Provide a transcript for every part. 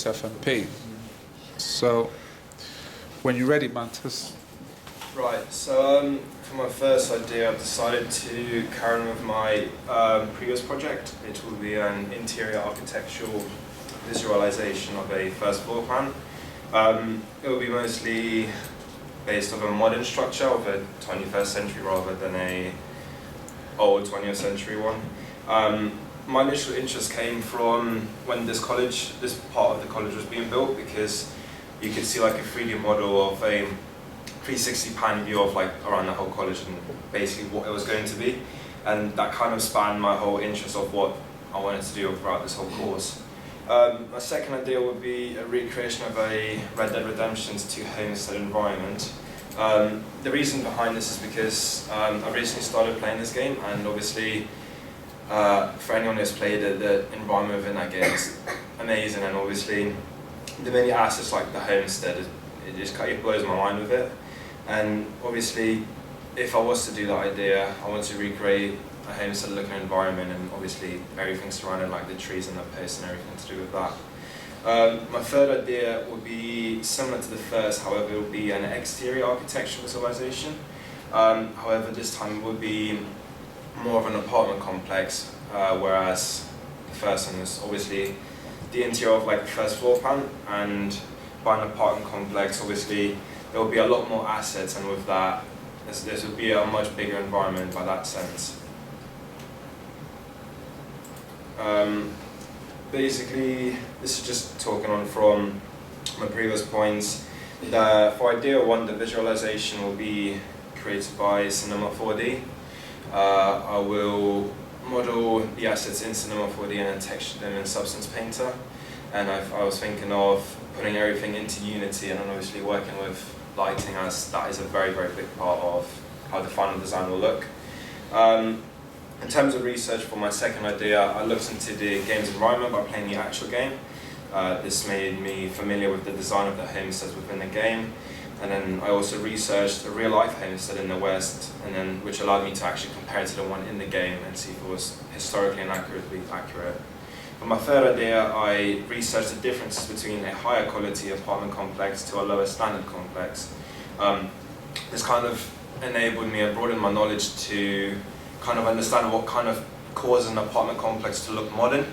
Course FMP. So, when you're ready, Mantas. Right, so for my first idea, I've decided to carry on with my previous project, which will be an interior architectural visualization of a first floor plan. It will be mostly based on a modern structure of a 21st century rather than a old 20th century one. My initial interest came from when this part of the college was being built, because you could see like a 3D model of a 360 pan view of like around the whole college and basically what it was going to be, and that kind of spanned my whole interest of what I wanted to do throughout this whole course. My second idea would be a recreation of a Red Dead Redemption's 2 homestead environment. The reason behind this is because I recently started playing this game, and obviously for anyone who's played it, the environment within that game is amazing, and obviously the many assets like the homestead, it blows my mind with it. And obviously if I was to do that idea, I want to recreate a homestead looking environment, and obviously everything surrounding like the trees and the posts and everything to do with that. My third idea would be similar to the first, however it would be an exterior architectural visualization. However this time it would be more of an apartment complex, whereas the first one is obviously the interior of like the first floor plan, and by an apartment complex obviously there will be a lot more assets, and with that this would be a much bigger environment by that sense. Basically this is just talking on from my previous points. For idea 1, the visualization will be created by Cinema 4D. I will model the assets in Cinema 4D and then texture them in Substance Painter. And I was thinking of putting everything into Unity, and then obviously working with lighting, as that is a very, very big part of how the final design will look. In terms of research for my second idea, I looked into the game's environment by playing the actual game. This made me familiar with the design of the homesteads within the game. And then I also researched a real-life homestead in the West, which allowed me to actually compare it to the one in the game and see if it was historically and accurately accurate. For my third idea, I researched the differences between a higher quality apartment complex to a lower standard complex. This kind of enabled me and broadened my knowledge to kind of understand what kind of causes an apartment complex to look modern,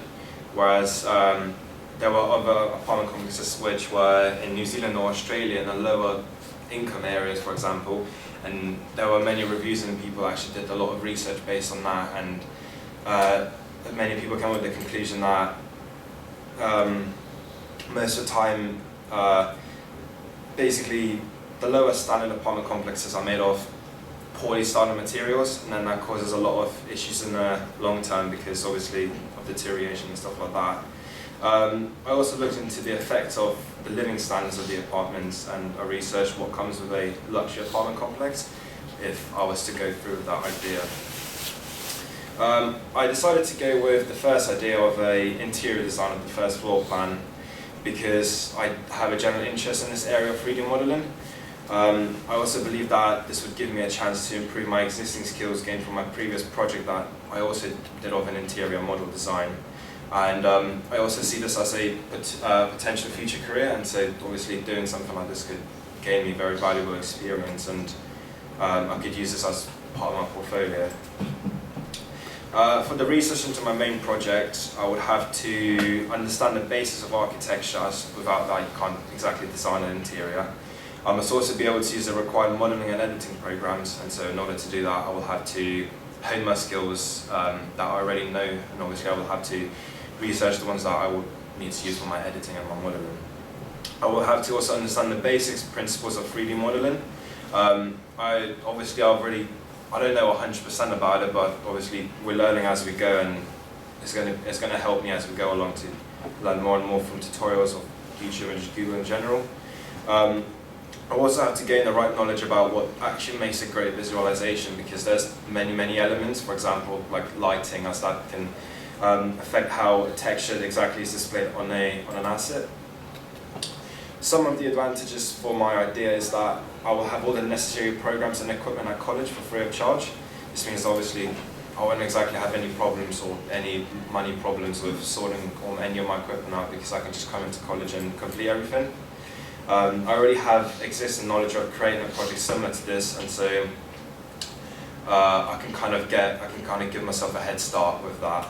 whereas there were other apartment complexes which were in New Zealand or Australia in the lower income areas, for example, and there were many reviews and people actually did a lot of research based on that, and many people came with the conclusion that most of the time basically the lower standard apartment complexes are made of poorly standard materials, and then that causes a lot of issues in the long term because obviously of deterioration and stuff like that. I also looked into the effects of the living standards of the apartments, and I researched what comes with a luxury apartment complex if I was to go through with that idea. I decided to go with the first idea of an interior design of the first floor plan because I have a general interest in this area of 3D modeling. I also believe that this would give me a chance to improve my existing skills gained from my previous project that I also did of an interior model design. And I also see this as a potential future career, and so obviously doing something like this could gain me very valuable experience, and I could use this as part of my portfolio. For the research into my main project, I would have to understand the basis of architecture, as without that you can't exactly design an interior. I must also be able to use the required modeling and editing programs, and so in order to do that I will have to hone my skills that I already know, and obviously I will have to research the ones that I will need to use for my editing and my modeling. I will have to also understand the basics principles of 3D modeling. I don't know 100% about it, but obviously we're learning as we go, and it's going to help me as we go along to learn more and more from tutorials of YouTube and just Google in general. I also have to gain the right knowledge about what actually makes a great visualization, because there's many elements, for example like lighting, as that can affect how a texture exactly is displayed on an asset. Some of the advantages for my idea is that I will have all the necessary programs and equipment at college for free of charge. This means obviously I won't exactly have any problems or any money problems with sorting all any of my equipment out because I can just come into college and complete everything. I already have existing knowledge of creating a project similar to this, and so I can kind of give myself a head start with that.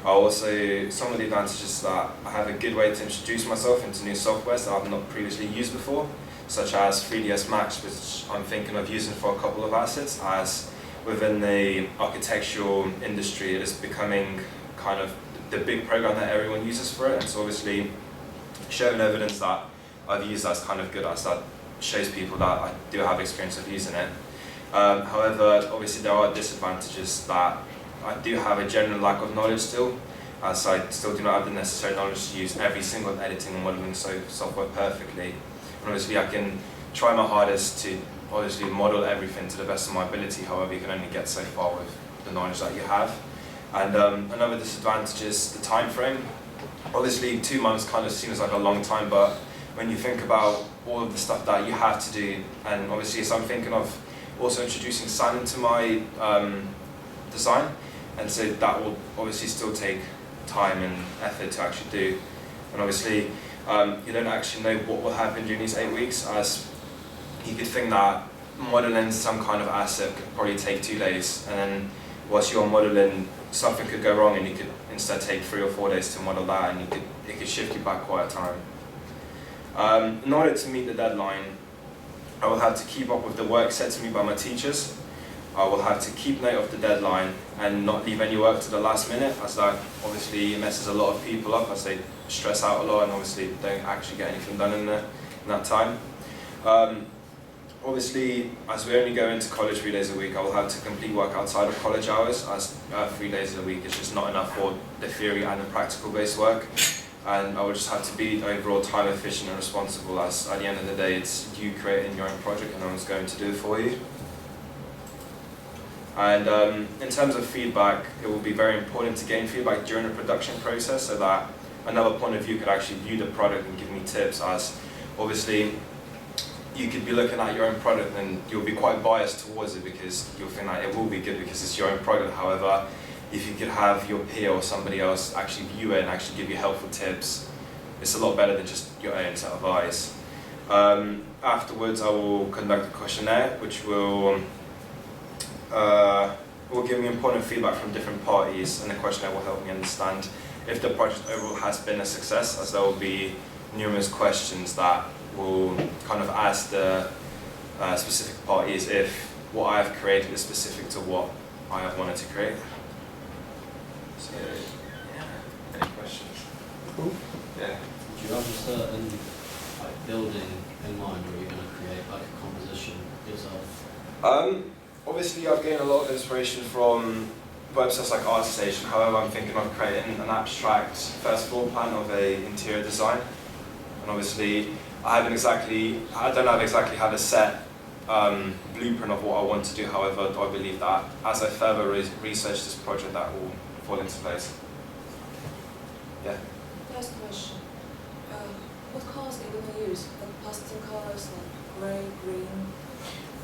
Also, some of the advantages is that I have a good way to introduce myself into new softwares that I've not previously used before, such as 3ds Max, which I'm thinking of using for a couple of assets, as within the architectural industry it is becoming kind of the big program that everyone uses for it, and so obviously showing evidence that I've used that's kind of good, as that shows people that I do have experience of using it. However, obviously there are disadvantages that I do have a general lack of knowledge still, as I still do not have the necessary knowledge to use every single editing and modeling software perfectly. And obviously I can try my hardest to obviously model everything to the best of my ability, however you can only get so far with the knowledge that you have. And another disadvantage is the time frame. Obviously 2 months kind of seems like a long time, but when you think about all of the stuff that you have to do, and obviously so I'm thinking of also introducing sand into my design, and so that will obviously still take time and effort to actually do. And obviously you don't actually know what will happen during these 8 weeks, as you could think that modeling some kind of asset could probably take 2 days, and then whilst you're modeling, something could go wrong and you could instead take 3 or 4 days to model that, and it could shift you back quite a time. In order to meet the deadline, I will have to keep up with the work set to me by my teachers. I will have to keep note of the deadline and not leave any work to the last minute, as that obviously messes a lot of people up, as they stress out a lot and obviously don't actually get anything done in that time. Obviously, as we only go into college 3 days a week, I will have to complete work outside of college hours, as 3 days a week is just not enough for the theory and the practical based work. And I will just have to be overall time efficient and responsible, as at the end of the day it's you creating your own project and no one's going to do it for you. And in terms of feedback, it will be very important to gain feedback during the production process, so that another point of view could actually view the product and give me tips, as obviously you could be looking at your own product and you'll be quite biased towards it because you'll think that it will be good because it's your own product. However, if you could have your peer or somebody else actually view it and actually give you helpful tips, it's a lot better than just your own set of eyes. Afterwards, I will conduct a questionnaire which will give me important feedback from different parties, and the questionnaire will help me understand if the project overall has been a success, as there will be numerous questions that will kind of ask the specific parties if what I have created is specific to what I have wanted to create. So, yeah, any questions? Cool. Yeah. Do you have a certain building in mind, or are you going to create like a composition yourself? Obviously I've gained a lot of inspiration from websites like ArtStation. However, I'm thinking of creating an abstract first floor plan of an interior design. And obviously I don't exactly have a set blueprint of what I want to do. However, I believe that as I further research this project, that will fall into place. Yeah. Last question. What colors are you going to use? Like pastel colors, like grey, green?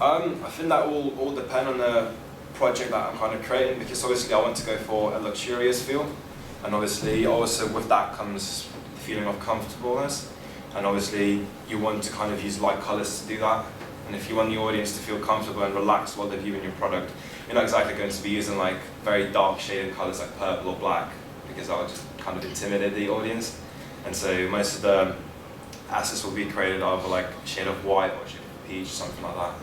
I think that will all depend on the project that I'm kind of creating, because obviously I want to go for a luxurious feel, and obviously also with that comes the feeling of comfortableness, and obviously you want to kind of use light colours to do that. And if you want the audience to feel comfortable and relaxed while they're viewing your product, you're not exactly going to be using like very dark shaded colours like purple or black, because that would just kind of intimidate the audience. And so most of the assets will be created either like a shade of white or a shade of peach, something like that.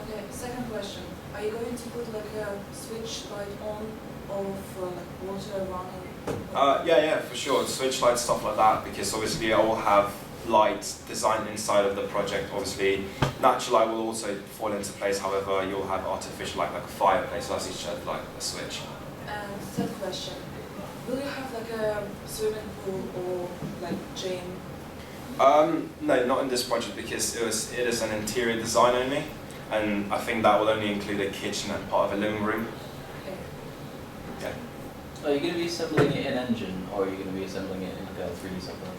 Okay, second question. Are you going to put like a switch light on or for like water running? Yeah, for sure. Switch lights, stuff like that, because obviously I will have light designed inside of the project. Obviously, natural light will also fall into place. However, you'll have artificial light like a fireplace, so that's each other like a switch. And third question. Will you have like a swimming pool or like gym? No, not in this project, because it is an interior design only, and I think that will only include a kitchen and part of a living room. Okay. Yeah. Are you going to be assembling it in Engine, or are you going to be assembling it in like a 3D software?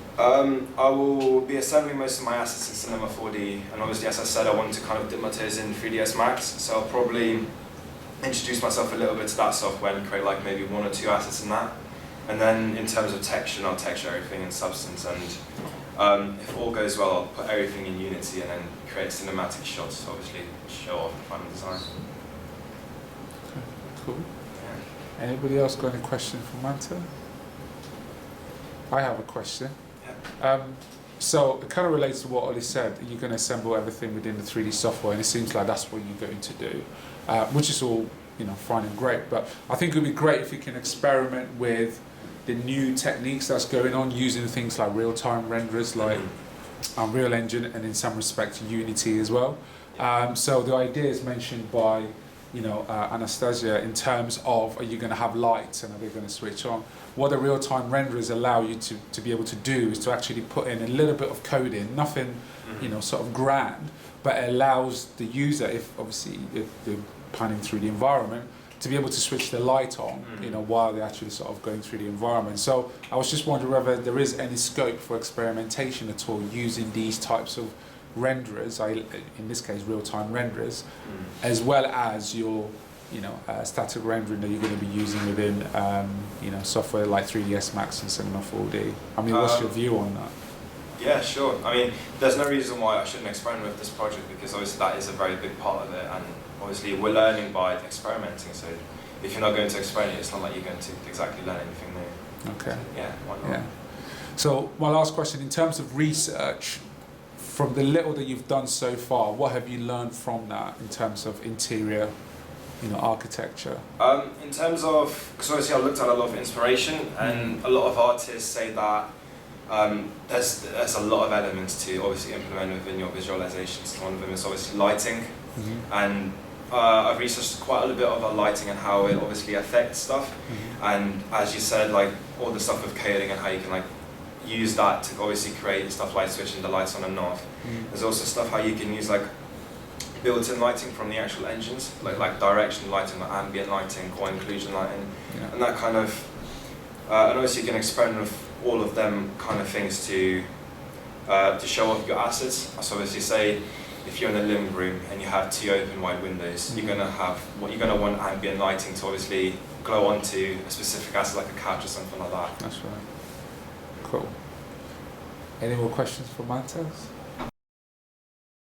I will be assembling most of my assets in Cinema 4D, and obviously, as I said, I want to kind of dip my toes in 3ds Max, so I'll probably introduce myself a little bit to that software and create like maybe 1 or 2 assets in that. And then in terms of texture, I'll texture everything in Substance, and if all goes well, I'll put everything in Unity and then create cinematic shots to obviously show off the final design. Cool. Yeah. Anybody else got any questions for Manta? I have a question. Yeah. So it kind of relates to what Ollie said. You're going to assemble everything within the 3D software, and it seems like that's what you're going to do, which is all, you know, fine and great. But I think it would be great if you can experiment with the new techniques that's going on, using things like real-time renderers, like Unreal Engine, and in some respects Unity as well. So the idea is mentioned by, you know, Anastasia, in terms of, are you going to have lights and are they going to switch on? What the real-time renderers allow you to be able to do is to actually put in a little bit of code in, nothing, you know, sort of grand, but it allows the user, if they're panning through the environment, to be able to switch the light on, you know, while they're actually sort of going through the environment. So I was just wondering whether there is any scope for experimentation at all using these types of renderers, in this case real-time renderers, as well as your, you know, static rendering that you're going to be using within, you know, software like 3ds Max and Cinema 4D. I mean, what's your view on that? Yeah, sure. I mean, there's no reason why I shouldn't experiment with this project, because obviously that is a very big part of it, and obviously we're learning by experimenting, so if you're not going to experiment, it's not like you're going to exactly learn anything new. Okay. Yeah, why not? Yeah. So my last question, in terms of research, from the little that you've done so far, what have you learned from that in terms of interior, you know, architecture? In terms of, because obviously I looked at a lot of inspiration, and a lot of artists say that there's a lot of elements to obviously implement within your visualizations. One of them is obviously lighting, and I've researched quite a little bit about lighting and how it obviously affects stuff. And as you said, like all the stuff with coding and how you can like use that to obviously create stuff like switching the lights on and off. There's also stuff how you can use like built-in lighting from the actual engines, like direction lighting, like ambient lighting, core inclusion lighting, and that kind of. And obviously you can experiment with all of them kind of things to show off your assets. So obviously, say if you're in a living room and you have 2 open wide windows, you're gonna want ambient lighting to obviously glow onto a specific asset, like a couch or something like that. That's right. Cool. Any more questions for Mantas?